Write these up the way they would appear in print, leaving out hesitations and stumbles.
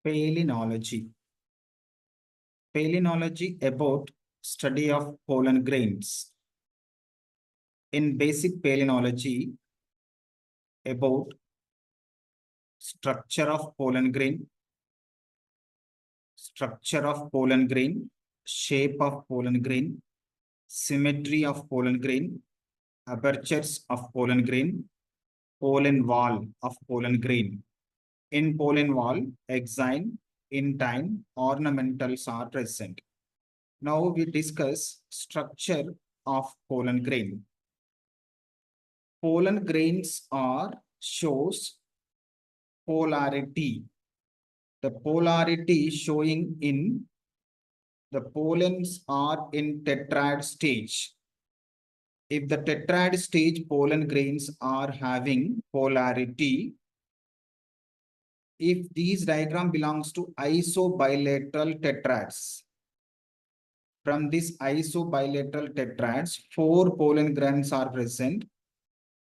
Palynology. Palynology about study of pollen grains. In basic palynology, about structure of pollen grain, shape of pollen grain, symmetry of pollen grain, apertures of pollen grain, pollen wall of pollen grain. In pollen wall, exine, intine, ornamentals are present. Now we discuss structure of pollen grain. Pollen grains shows polarity. The polarity showing in the pollens are in tetrad stage. If the tetrad stage pollen grains are having polarity, if these diagram belongs to isobilateral tetrads, from this isobilateral tetrads, 4 pollen grains are present.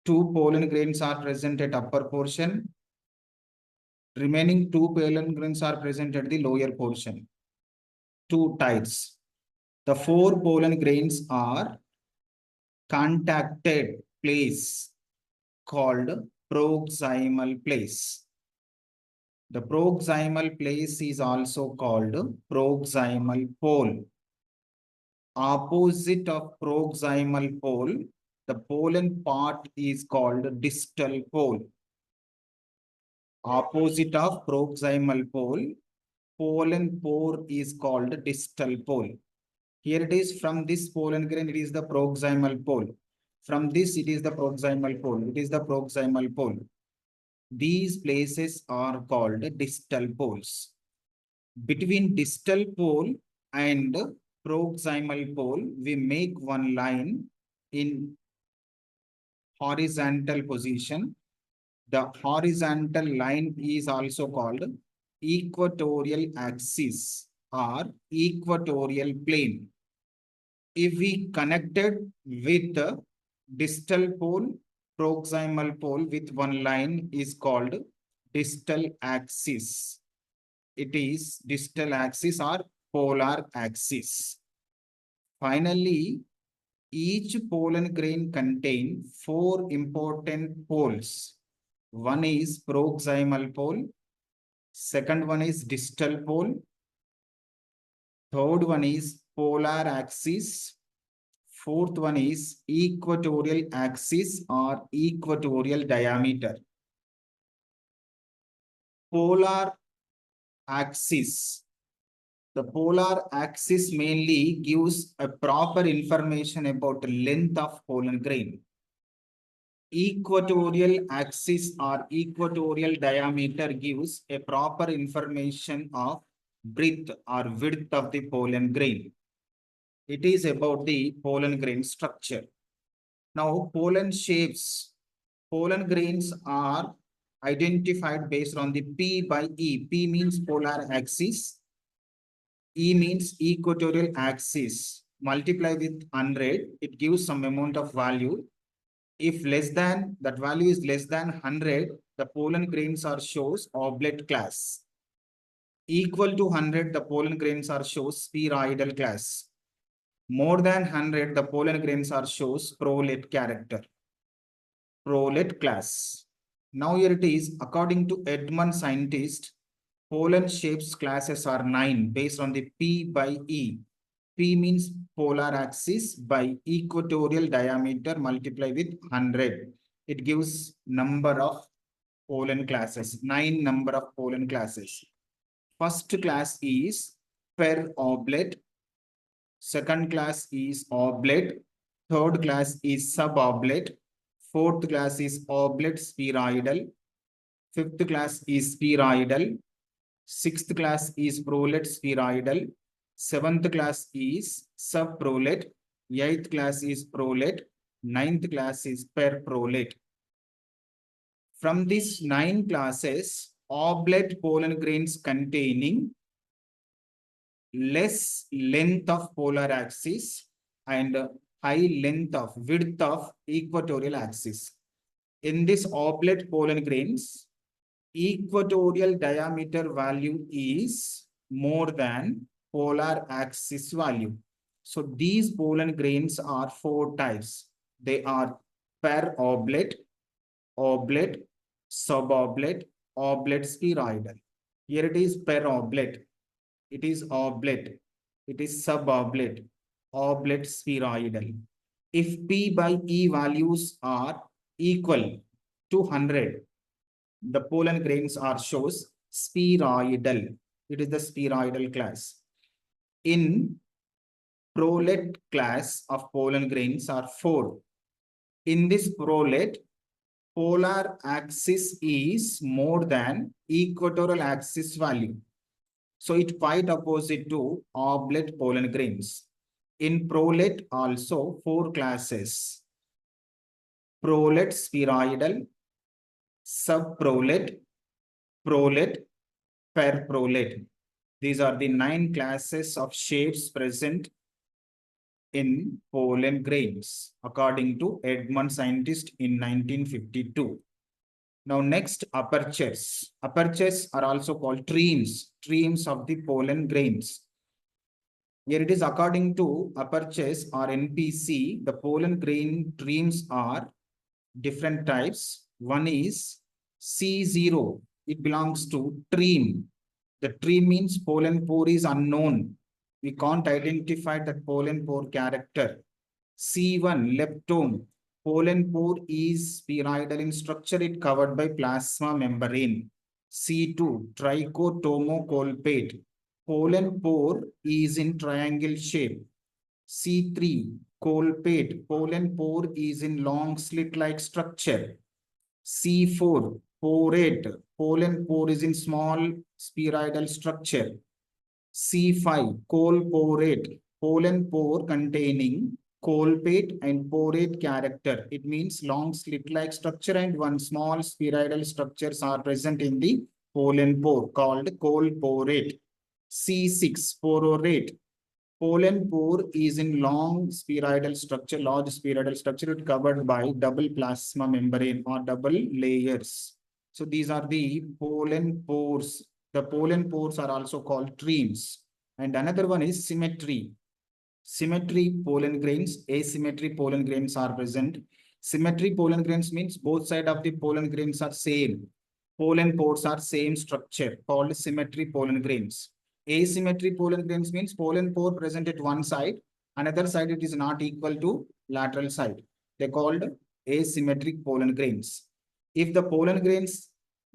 2 pollen grains are present at upper portion. Remaining 2 pollen grains are present at the lower portion. 2 tides. The 4 pollen grains are contacted place called proximal place. The proximal place is also called proximal pole. Opposite of proximal pole, the pollen part is called distal pole. Opposite of proximal pole, pollen pore is called distal pole. Here it is, from this pollen grain, it is the proximal pole. From this, it is the proximal pole. It is the proximal pole. These places are called distal poles. Between distal pole and proximal pole, we make one line in horizontal position. The horizontal line is also called equatorial axis or equatorial plane. If we connected with the distal pole, proximal pole with one line is called distal axis. It is distal axis or polar axis. Finally, each pollen grain contains 4 important poles. One is proximal pole, second one is distal pole, third one is polar axis, fourth one is equatorial axis or equatorial diameter. Polar axis. The polar axis mainly gives a proper information about the length of pollen grain. Equatorial axis or equatorial diameter gives a proper information of breadth or width of the pollen grain. It is about the pollen grain structure. Now, pollen shapes. Pollen grains are identified based on the P by E. P means polar axis. E means equatorial axis. Multiply with 100, it gives some amount of value. If less than, that value is less than 100, the pollen grains are shows oblate class. Equal to 100, the pollen grains are shows spheroidal class. More than 100, the pollen grains are shows prolate character. Prolate class. Now here it is, according to Edmund scientist, pollen shapes classes are 9 based on the P by E. P means polar axis by equatorial diameter multiply with 100. It gives number of pollen classes, 9 number of pollen classes. First class is per oblate. Second class is oblate. Third class is suboblate. Fourth class is oblate spheroidal. Fifth class is spheroidal. Sixth class is prolate spheroidal. Seventh class is subprolate. Eighth class is prolate. Ninth class is perprolate. From these 9 classes, oblate pollen grains containing less length of polar axis and high length of width of equatorial axis. In this oblate pollen grains, equatorial diameter value is more than polar axis value. So these pollen grains are four types. They are per oblate, oblate, suboblate, oblate spheroidal. Here it is per oblate, it is oblate, it is suboblate, oblate spheroidal. If P by E values are equal to 100, the pollen grains are shows spheroidal. It is the spheroidal class. In prolet class of pollen grains are four. In this prolet, polar axis is more than equatorial axis value. So it quite opposite to oblate pollen grains. In prolet also four classes. Prolet spheroidal, subprolet, prolet, perprolet. These are the 9 classes of shapes present in pollen grains, according to Edmund scientist in 1952. Now next, apertures. Apertures are also called streams of the pollen grains. Here it is according to apertures or NPC, the pollen grain streams are different types. One is C0. It belongs to stream. The stream means pollen pore is unknown. We can't identify that pollen pore character. C1, leptone. Pollen pore is spheroidal in structure. It covered by plasma membrane. C2, trichotomocolpate. Pollen pore is in triangle shape. C3, colpate. Pollen pore is in long slit-like structure. C4, porate. Pollen pore is in small spheroidal structure. C5, colporate. Pollen pore containing colpate and porate character. It means long slit-like structure and one small spheroidal structures are present in the pollen pore called colporate. C6, pororate. Pollen pore is in long spheroidal structure, large spheroidal structure covered by double plasma membrane or double layers. So these are the pollen pores. The pollen pores are also called streams. And another one is symmetry. Symmetry pollen grains, asymmetry pollen grains are present. Symmetry pollen grains means both sides of the pollen grains are same. Pollen pores are same structure called symmetry pollen grains. Asymmetry pollen grains means pollen pore present at one side, another side it is not equal to lateral side. They called asymmetric pollen grains. If the pollen grains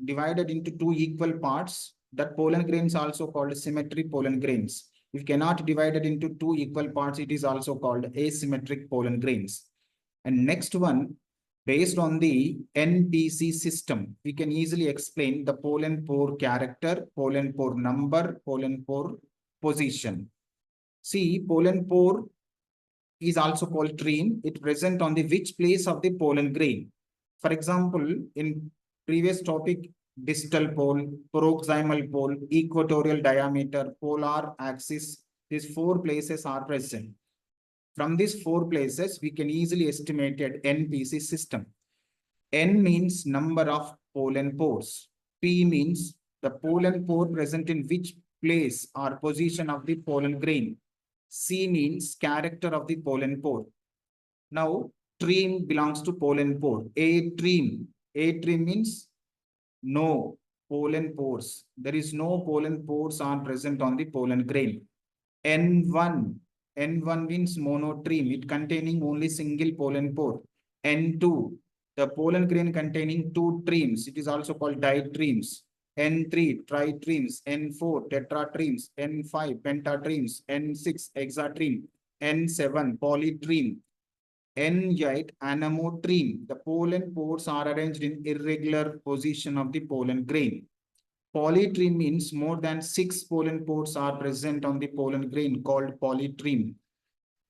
divided into two equal parts, that pollen grains also called symmetric pollen grains. If cannot divide it into two equal parts, it is also called asymmetric pollen grains. And next one, based on the NPC system, we can easily explain the pollen pore character, pollen pore number, pollen pore position. See, pollen pore is also called stream. It present on the which place of the pollen grain. For example, in previous topic, distal pole, proximal pole, equatorial diameter, polar axis, these four places are present. From these four places, we can easily estimate an NPC system. N means number of pollen pores. P means the pollen pore present in which place or position of the pollen grain. C means character of the pollen pore. Now, stream belongs to pollen pore. A stream means no pollen pores. There is no pollen pores are present on the pollen grain. N1 means monotreem. It containing only single pollen pore. N2, the pollen grain containing two tremes. It is also called ditremes. N3, tritremes. N4, tetratremes. N5, pentatremes. N6, hexatreme. N7, polytreme. N8, anemotreme. The pollen pores are arranged in irregular position of the pollen grain. Polytreme means more than 6 pollen pores are present on the pollen grain called polytreme.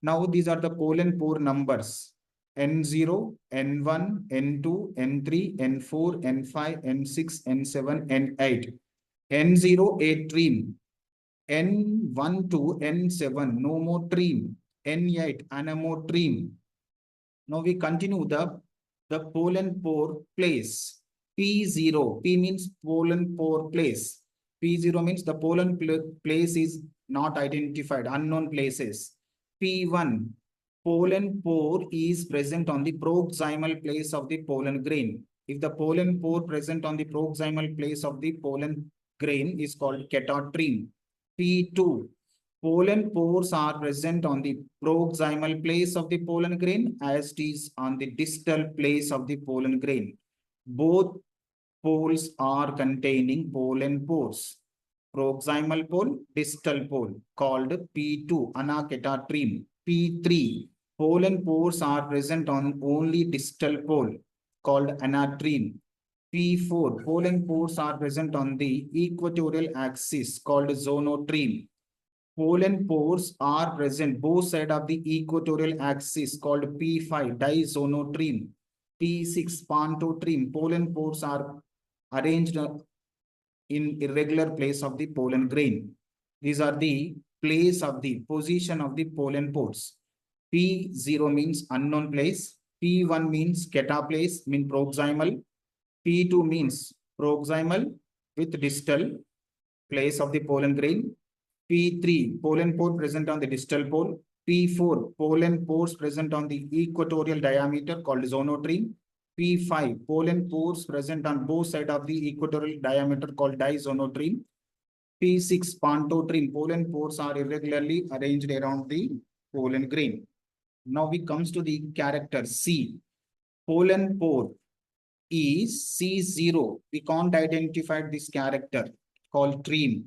Now these are the pollen pore numbers. N0, N1, N2, N3, N4, N5, N6, N7, N8. N0, atreme. N1 to N7, nomotreme. N8, anemotreme. Now we continue the pollen pore place. P0, P means pollen pore place. P0 means the pollen place is not identified, unknown places. P1, pollen pore is present on the proximal place of the pollen grain. If the pollen pore present on the proximal place of the pollen grain is called catatreme. P2, pollen pores are present on the proximal place of the pollen grain as it is on the distal place of the pollen grain. Both poles are containing pollen pores. Proximal pole, distal pole, called P2, anacatatreme. P3, pollen pores are present on only distal pole, called anatreme. P4, pollen pores are present on the equatorial axis, called zonotreme. Pollen pores are present both sides of the equatorial axis, called P5, dizonotreme. P6, pantotreme. Pollen pores are arranged in irregular place of the pollen grain. These are the place of the position of the pollen pores. P0 means unknown place. P1 means cataplace, mean proximal. P2 means proximal with distal place of the pollen grain. P3, pollen pore present on the distal pole. P4, pollen pores present on the equatorial diameter called zonotreme. P5, pollen pores present on both sides of the equatorial diameter called dizonotreme. P6, pantotreme, pollen pores are irregularly arranged around the pollen grain. Now we comes to the character C. Pollen pore is C0. We can't identify this character called treme.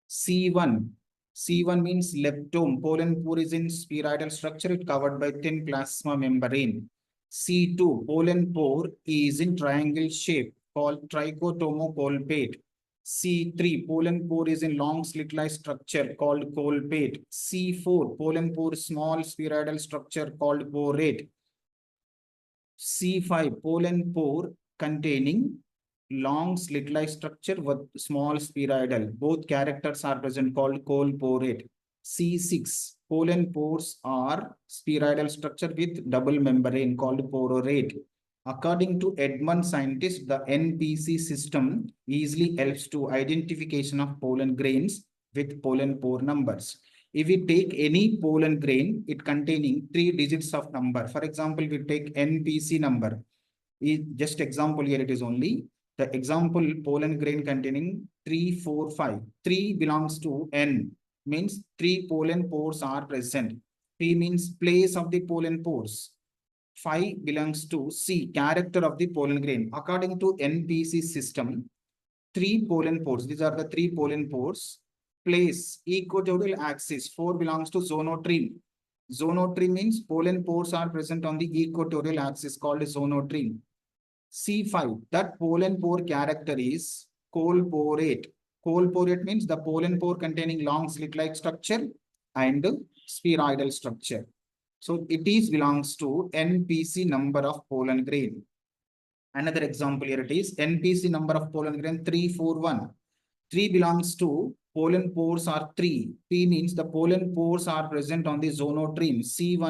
C1. C1 means leptome. Pollen pore is in spheroidal structure. It covered by thin plasma membrane. C2. Pollen pore is in triangle shape called trichotomocolpate. C3. Pollen pore is in long slit-like structure called colpate. C4. Pollen pore small spheroidal structure called porate. C5, pollen pore containing long slit-like structure with small spheroidal. Both characters are present called colporate. C6, pollen pores are spheroidal structure with double membrane called pororate. According to Edmund scientists, the NPC system easily helps to identification of pollen grains with pollen pore numbers. If we take any pollen grain, it containing 3 digits of number. For example, we take NPC number. Just example here, it is only the example pollen grain containing 3, 4, 5. 3 belongs to N, means 3 pollen pores are present. P means place of the pollen pores. 5 belongs to C, character of the pollen grain. According to NPC system, 3 pollen pores, these are the 3 pollen pores. Place, equatorial axis, 4 belongs to zonotreme. Zonotreme means pollen pores are present on the equatorial axis called zonotreme. C5, that pollen pore character is colporate. Colporate means the pollen pore containing long slit-like structure and spheroidal structure. So it is belongs to NPC number of pollen grain. Another example here it is NPC number of pollen grain 341. 3 belongs to pollen pores are 3. P means the pollen pores are present on the zonotreme. C1